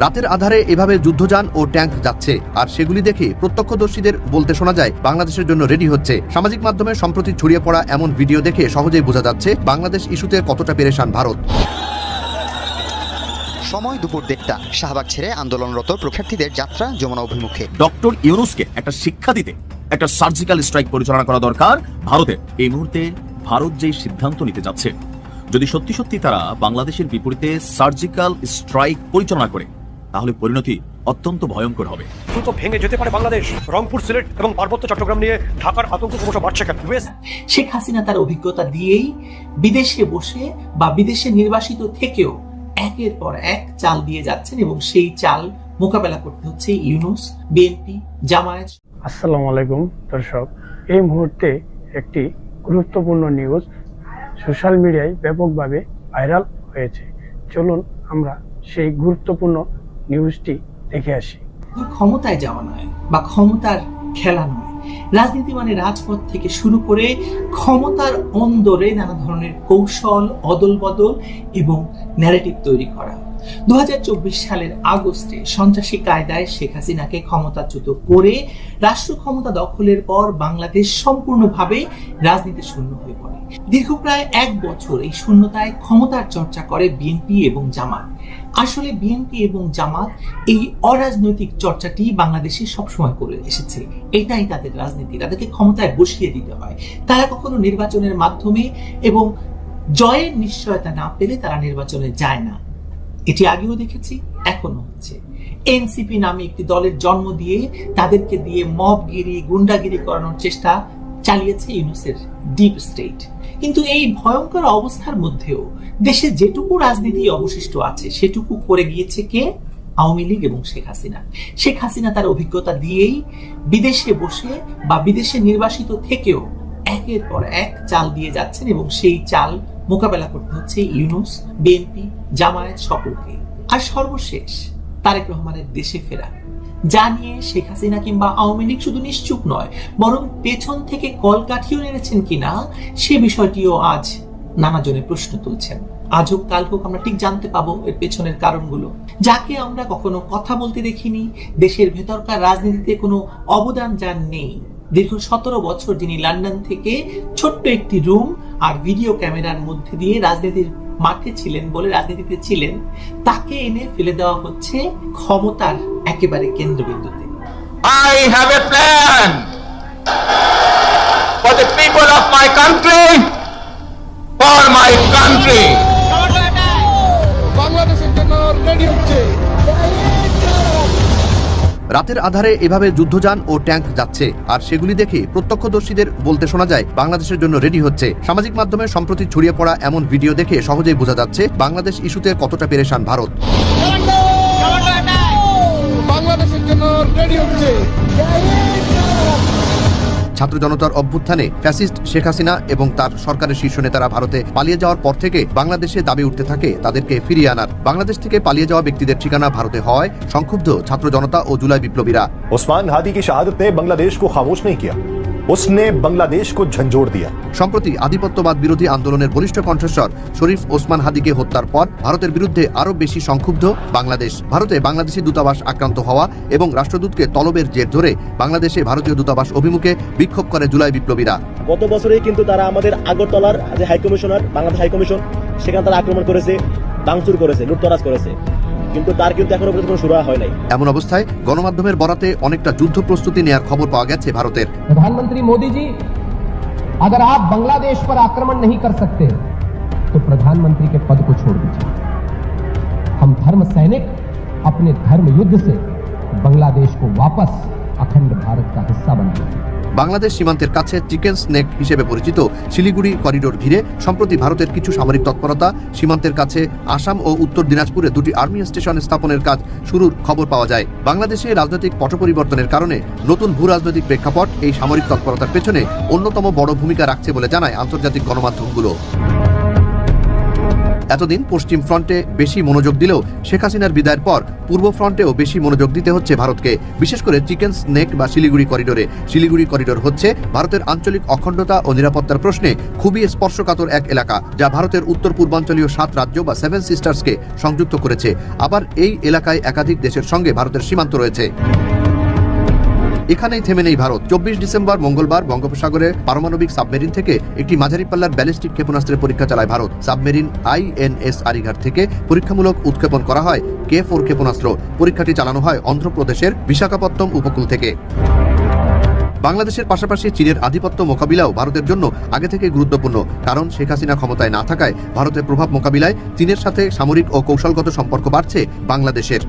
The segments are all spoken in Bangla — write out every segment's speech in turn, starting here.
রাতের আধারে এভাবে যুদ্ধযান ও ট্যাঙ্ক যাচ্ছে, আর সেগুলি দেখে প্রত্যক্ষদর্শীদের বলতে শোনা যায় বাংলাদেশের জন্য রেডি হচ্ছে। সামাজিক মাধ্যমে সম্প্রতি ছড়িয়ে পড়া এমন ভিডিও দেখে সহজেই বোঝা যাচ্ছে বাংলাদেশ ইস্যুতে কতটা পেরেশান ভারত। সময় দুপুর 1টা, শাহবাগ ছেড়ে আন্দোলনরত প্রশার্থীদের যাত্রা যমুনা অভিমুখে। ডক্টর ইউনূসকে একটা শিক্ষা দিতে একটা সার্জিক্যাল স্ট্রাইক পরিচালনা করা দরকার ভারতের। এই মুহূর্তে ভারত যে সিদ্ধান্ত নিতে যাচ্ছে, যদি সত্যি সত্যি তারা বাংলাদেশের বিপরীতে সার্জিক্যাল স্ট্রাইক পরিচালনা করে, তাহলে পরিণতি অত্যন্ত ভয়ঙ্কর হবে। দ্রুত ভেঙে যেতে পারে বাংলাদেশ। রংপুর, সিলেট এবং পার্বত্য চট্টগ্রাম নিয়ে ঢাকার আতঙ্ক ক্রমশ বাড়ছে কেন? শেখ হাসিনা তার অভিজ্ঞতা দিয়েই বিদেশে বসে বা বিদেশে নির্বাসিত থেকেও একের পর এক চাল দিয়ে যাচ্ছেন, এবং সেই চাল মোকাবেলা করতে হচ্ছে ইউনূস, বিএনপি, জামায়াত। আসসালামু আলাইকুম দর্শক, এই মুহূর্তে একটি গুরুত্বপূর্ণ নিউজ সোশ্যাল মিডিয়ায় ব্যাপকভাবে ভাইরাল হয়েছে। চলুন আমরা সেই গুরুত্বপূর্ণ নিউজটি দেখে আসি। ক্ষমতায় যাওয়া নয় বা ক্ষমতার খেলা নয়, রাজনীতি মানে রাজপথ থেকে শুরু করে ক্ষমতার অন্দরে নানা ধরনের কৌশল, অদল বদল এবং ন্যারেটিভ তৈরি করা। 2024 সালের আগস্টে সন্ত্রাসী কায়দায় শেখ হাসিনাকে ক্ষমতাচ্যুত করে রাষ্ট্র ক্ষমতা দখলের পর বাংলাদেশ সম্পূর্ণভাবে রাজনীতি শূন্য হয়ে পড়ে। দীর্ঘ প্রায় 1 বছর এই শূন্যতায় ক্ষমতার চর্চা করে বিএনপি এবং জামাত। আসলে বিএনপি এবং জামাত এই অরাজনৈতিক চর্চাটি বাংলাদেশে সবসময় করে এসেছে। এটাই তাদের রাজনীতি, তাদেরকে ক্ষমতায় বসিয়ে দিতে হয়। তারা কখনো নির্বাচনের মাধ্যমে এবং জয়ের নিশ্চয়তা না পেলে তারা নির্বাচনে যায় না। এটি আগেও দেখেছি, এখনো হচ্ছে। এনসিপি নামে একটি দলের জন্ম দিয়ে তাদেরকে দিয়ে মবগিরি, গুন্ডাগিরি করানোর চেষ্টা চালিয়েছে ইউনূসের ডিপ স্টেট। কিন্তু এই ভয়ঙ্কর অবস্থার মধ্যেও দেশে যেটুকু রাজনীতি অবশিষ্ট আছে সেটুকু করে গিয়েছে কে? আওয়ামী লীগ এবং শেখ হাসিনা। শেখ হাসিনা তার অভিজ্ঞতা দিয়েই বিদেশে বসে বা বিদেশে নির্বাসিত থেকেও একের পর এক চাল দিয়ে যাচ্ছেন, এবং সেই চাল মোকাবেলা করতে হচ্ছে ইউনূস, বিএনপি, জামায়াত সকলকে। আর সর্বশেষ তারেক রহমানের দেশে ফেরা, যা নিয়ে শেখ হাসিনা কিংবা আওয়ামী লীগ শুধু নিশ্চুপ নয়, বরং পেছন থেকে কলকাঠিও নেড়েছেন কিনা সে বিষয়টিও আজ নানাজনে প্রশ্ন তুলছেন। আজ হোক কাল হোক আমরা ঠিক জানতে পাবো এর পেছনের কারণগুলো। যাকে আমরা কখনো কথা বলতে দেখিনি, দেশের ভেতরকার রাজনীতিতে কোনো অবদান যার নেই, দীর্ঘ 17 বছর যিনি লন্ডন থেকে ছোট্ট একটি রুম আর ভিডিও ক্যামেরার মধ্যে দিয়ে রাজনীতির মাঠে ছিলেন বলে রাজনীতিতে ছিলেন, তাকে এনে ফেলে দেওয়া হচ্ছে ক্ষমতার একেবারে কেন্দ্রবিন্দুতে। I have a plan for the people of my country, for my country. বাংলাদেশের জন্য রেডি হচ্ছে। রাতের আধারে এভাবে যুদ্ধযান ও ট্যাঙ্ক যাচ্ছে, আর সেগুলি দেখে প্রত্যক্ষদর্শীদের বলতে শোনা যায় বাংলাদেশের জন্য রেডি হচ্ছে। সামাজিক মাধ্যমে সম্প্রতি ছড়িয়ে পড়া এমন ভিডিও দেখে সহজেই বোঝা যাচ্ছে বাংলাদেশ ইস্যুতে কতটা পেরেশান ভারত। বাংলাদেশের জন্য রেডি হচ্ছে। ছাত্র জনতার অভ্যুত্থানে ফ্যাসিস্ট শেখ হাসিনা এবং তার সরকারের শীর্ষ নেতারা ভারতে পালিয়ে যাওয়ার পর থেকে বাংলাদেশে দাবি উঠতে থাকে তাদেরকে ফিরিয়ে আনার। বাংলাদেশ থেকে পালিয়ে যাওয়া ব্যক্তিদের ঠিকানা ভারতে হয় সংক্ষুব্ধ ছাত্র জনতা ও জুলাই বিপ্লবীরা। उस्मान हादी की शहादत ने बांग्लादेश को खामोश नहीं किया, उसने बांग्लादेश को झंझोड़ दिया। সম্প্রতি আধিপত্যবাদ বিরোধী আন্দোলনের বলিষ্ঠ কণ্ঠস্বর শরীফ ওসমান হাদিকে হত্যার পর ভারতের বিরুদ্ধে আরো বেশি সংক্ষুব্ধ বাংলাদেশ। ভারতে বাংলাদেশি দূতাবাস আক্রান্ত হওয়া এবং রাষ্ট্রদূতকে তলবের জের ধরে বাংলাদেশে ভারতীয় দূতাবাস অভিমুখে বিক্ষোভ করে জুলাই বিপ্লবীরা। গত বছরেই কিন্তু তারা আমাদের আগরতলার যে হাইকমিশনার, বাংলাদেশ হাইকমিশন, সেখানে তারা আক্রমণ করেছে, ভাঙচুর করেছে, লুটতরাজ করেছে, কিন্তু তার কিন্তু এখনো পর্যন্ত কোনো শুরু হয় নাই। এমন অবস্থায় গণমাধ্যমের বরাতে অনেকটা যুদ্ধ প্রস্তুতি নেওয়ার খবর পাওয়া গেছে ভারতের। प्रधानमंत्री मोदी जी, अगर आप बांग्लादेश पर आक्रमण नहीं कर सकते तो प्रधानमंत्री के पद को छोड़ दीजिए। हम धर्म सैनिक अपने धर्म युद्ध से बांग्लादेश को वापस अखंड भारत का हिस्सा बनाएंगे। বাংলাদেশ সীমান্তের কাছে চিকেন স্নেক হিসেবে পরিচিত শিলিগুড়ি করিডোর ঘিরে সম্প্রতি ভারতের কিছু সামরিক তৎপরতা, সীমান্তের কাছে আসাম ও উত্তর দিনাজপুরে 2টি আর্মি স্টেশন স্থাপনের কাজ শুরুর খবর পাওয়া যায়। বাংলাদেশে রাজনৈতিক পট পরিবর্তনের কারণে নতুন ভূ রাজনৈতিক প্রেক্ষাপট এই সামরিক তৎপরতার পেছনে অন্যতম বড় ভূমিকা রাখছে বলে জানায় আন্তর্জাতিক গণমাধ্যমগুলো। এতদিন পশ্চিম ফ্রন্টে বেশি মনোযোগ দিলেও শেখ হাসিনার বিদায়ের পর পূর্ব ফ্রন্টেও বেশি মনোযোগ দিতে হচ্ছে ভারতকে, বিশেষ করে চিকেন স্নেক বা শিলিগুড়ি করিডোরে। শিলিগুড়ি করিডোর হচ্ছে ভারতের আঞ্চলিক অখণ্ডতা ও নিরাপত্তার প্রশ্নে খুবই স্পর্শকাতর এক এলাকা, যা ভারতের উত্তর পূর্বাঞ্চলীয় 7 রাজ্য বা 7 সিস্টার্সকে সংযুক্ত করেছে। আবার এই এলাকায় একাধিক দেশের সঙ্গে ভারতের সীমান্ত রয়েছে। এখানেই থেমে নেই ভারত। 24 ডিসেম্বর মঙ্গলবার বঙ্গোপসাগরে পারমাণবিক সাবমেরিন থেকে একটি মাঝারি পাল্লার ব্যালিস্টিক ক্ষেপণাস্ত্রের পরীক্ষা চালায় ভারত। সাবমেরিন INS আরিঘাট থেকে পরীক্ষামূলক উৎক্ষেপণ করা হয় K4 ক্ষেপণাস্ত্র। পরীক্ষাটি চালানো হয় অন্ধ্রপ্রদেশের বিশাখাপত্তনম উপকূল থেকে। বাংলাদেশের পাশাপাশি চীনের আধিপত্য মোকাবিলাও ভারতের জন্য আগে থেকে গুরুত্বপূর্ণ, কারণ শেখ হাসিনা ক্ষমতায় না থাকায় ভারতের প্রভাব মোকাবিলায় চীনের সাথে সামরিক ও কৌশলগত সম্পর্ক বাড়ছে বাংলাদেশের।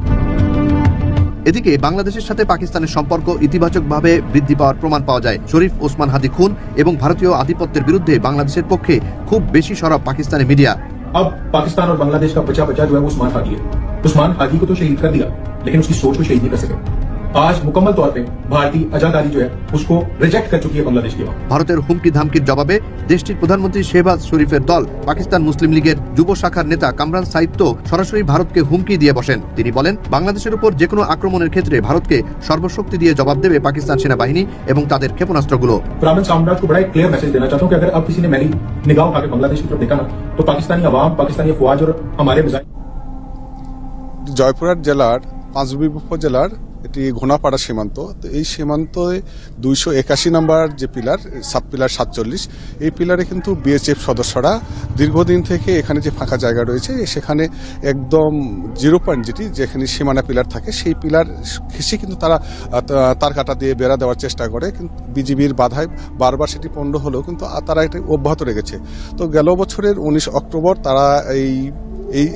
এদিকে বাংলাদেশের সাথে পাকিস্তানের সম্পর্ক ইতিবাচকভাবে বৃদ্ধি পাওয়ার প্রমাণ পাওয়া যায়। শরীফ ওসমান হাদি খুন এবং ভারতীয় আধিপত্যের বিরুদ্ধে বাংলাদেশের পক্ষে খুব বেশি সরব পাকিস্তানি মিডিয়া। अब पाकिस्तान और बांग्लादेश का बचा बचा जो है वो उस्मान हादी है। उस्मान हादी को तो शहीद कर दिया, लेकिन उसकी सोच को शहीद नहीं कर सके। आज मुकम्मल तौर पे भारतीय आजादी जो है उसको रिजेक्ट कर चुकी है बांग्लादेश की। ভারতের হুমকি ধামকির জবাবে দেশটির প্রধানমন্ত্রী শেহবাজ শরীফের দল পাকিস্তান মুসলিম লীগের যুব শাখার নেতা কামরান সাইদ তো সরাসরি ভারতকে হুমকি দিয়ে বসেন। তিনি বলেন, বাংলাদেশের উপর যে কোনো আক্রমণের ক্ষেত্রে ভারতকে সর্বশক্তি দিয়ে জবাব দেবে পাকিস্তান সেনাবাহিনী এবং তাদের ক্ষেপণাস্ত্রগুলো। ब्राह्मण साम्राज्य को बड़ा एक क्लियर मैसेज देना चाहता हूं कि अगर अब किसी ने मेरी निगाह उठा के बांग्लादेश की तरफ देखा ना, तो पाकिस्तानी अवाम, पाकिस्तानी अफवाज और हमारे मिसाइल। জয়পুরহাট জেলার পাঁচবিবি উপজেলার এটি ঘোনাপাড়া সীমান্ত। তো এই সীমান্তে 281 নম্বর যে পিলার, সাব পিলার 47, এই পিলারে কিন্তু বিএসএফ সদস্যরা দীর্ঘদিন থেকে এখানে যে ফাঁকা জায়গা রয়েছে সেখানে একদম 0 পয়েন্ট যেখানে সীমানা পিলার থাকে সেই পিলার ঘেঁষে কিন্তু তারা তার কাটা দিয়ে বেড়া দেওয়ার চেষ্টা করে, কিন্তু বিজিবির বাধায় বারবার সেটি পণ্ড হলেও কিন্তু তারা এটি অব্যাহত রেখেছে। তো গেল বছরের 19 অক্টোবর তারা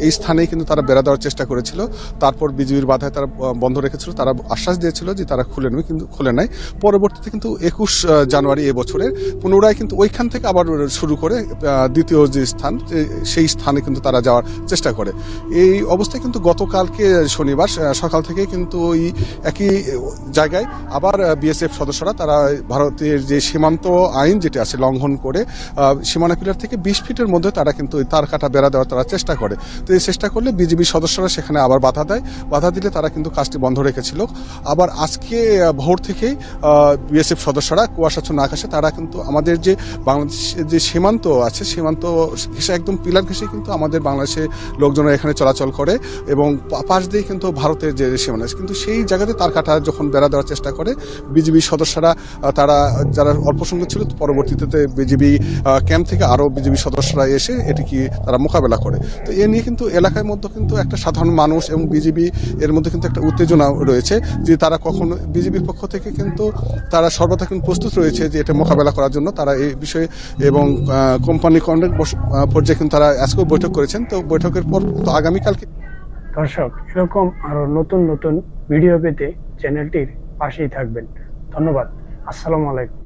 এই স্থানে কিন্তু তারা বেড়া দেওয়ার চেষ্টা করেছিল। তারপর বিজিবির বাধায় তারা বন্ধ রেখেছিল। তারা আশ্বাস দিয়েছিল যে তারা খুলে নেবে, কিন্তু খুলে নাই। পরবর্তীতে কিন্তু 21 জানুয়ারি এবছরের পুনরায় কিন্তু ওইখান থেকে আবার শুরু করে দ্বিতীয় যে স্থান সেই স্থানে কিন্তু তারা যাওয়ার চেষ্টা করে। এই অবস্থায় কিন্তু গতকালকে শনিবার সকাল থেকে কিন্তু ওই একই জায়গায় আবার বিএসএফ সদস্যরা তারা ভারতের যে সীমান্ত আইন যেটি আছে লঙ্ঘন করে সীমানা পিলার থেকে 20 ফিটের মধ্যে তারা কিন্তু তার কাটা বেড়া দেওয়ার তারা চেষ্টা করে। তো এই চেষ্টা করলে বিজিবি সদস্যরা সেখানে আবার বাধা দেয়। বাধা দিলে তারা কিন্তু কাজটি বন্ধ রেখেছিল। আবার আজকে ভোর থেকেই বিএসএফ সদস্যরা কুয়াশাচ্ছন্ন আকাশে তারা কিন্তু আমাদের যে বাংলাদেশের যে সীমান্ত আছে সীমান্ত ঘেঁষে একদম পিলার ঘেঁষে কিন্তু আমাদের বাংলাদেশে লোকজনরা এখানে চলাচল করে এবং পাশ দিয়ে কিন্তু ভারতের যে সীমানা আছে কিন্তু সেই জায়গাতে তার কাটা যখন বেড়া দেওয়ার চেষ্টা করে বিজিবি সদস্যরা তারা যারা অল্প সংখ্যক ছিল পরবর্তীতে বিজিবি ক্যাম্প থেকে আরও বিজিবি সদস্যরা এসে এটিকে তারা মোকাবেলা করে। তো এ নিয়ে কিন্তু এলাকার মধ্যে কিন্তু একটা সাধারণ মানুষ এবং বিজিবি এর মধ্যে কিন্তু একটা উত্তেজনা রয়েছে যে তারা কখনো বিজিবির পক্ষ থেকে কিন্তু তারা সর্বদা কিন্তু প্রস্তুত রয়েছে যে এটা মোকাবেলা করার জন্য। তারা এই বিষয়ে এবং কোম্পানি কন্ট্রাক্ট পর্যায়ে কিন্তু তারা আজকেও বৈঠক করেছেন। তো বৈঠকের পর তো আগামীকালকে। দর্শক, এরকম আরো নতুন নতুন ভিডিও পেতে চ্যানেলটির পাশেই থাকবেন। ধন্যবাদ। আসসালামু আলাইকুম।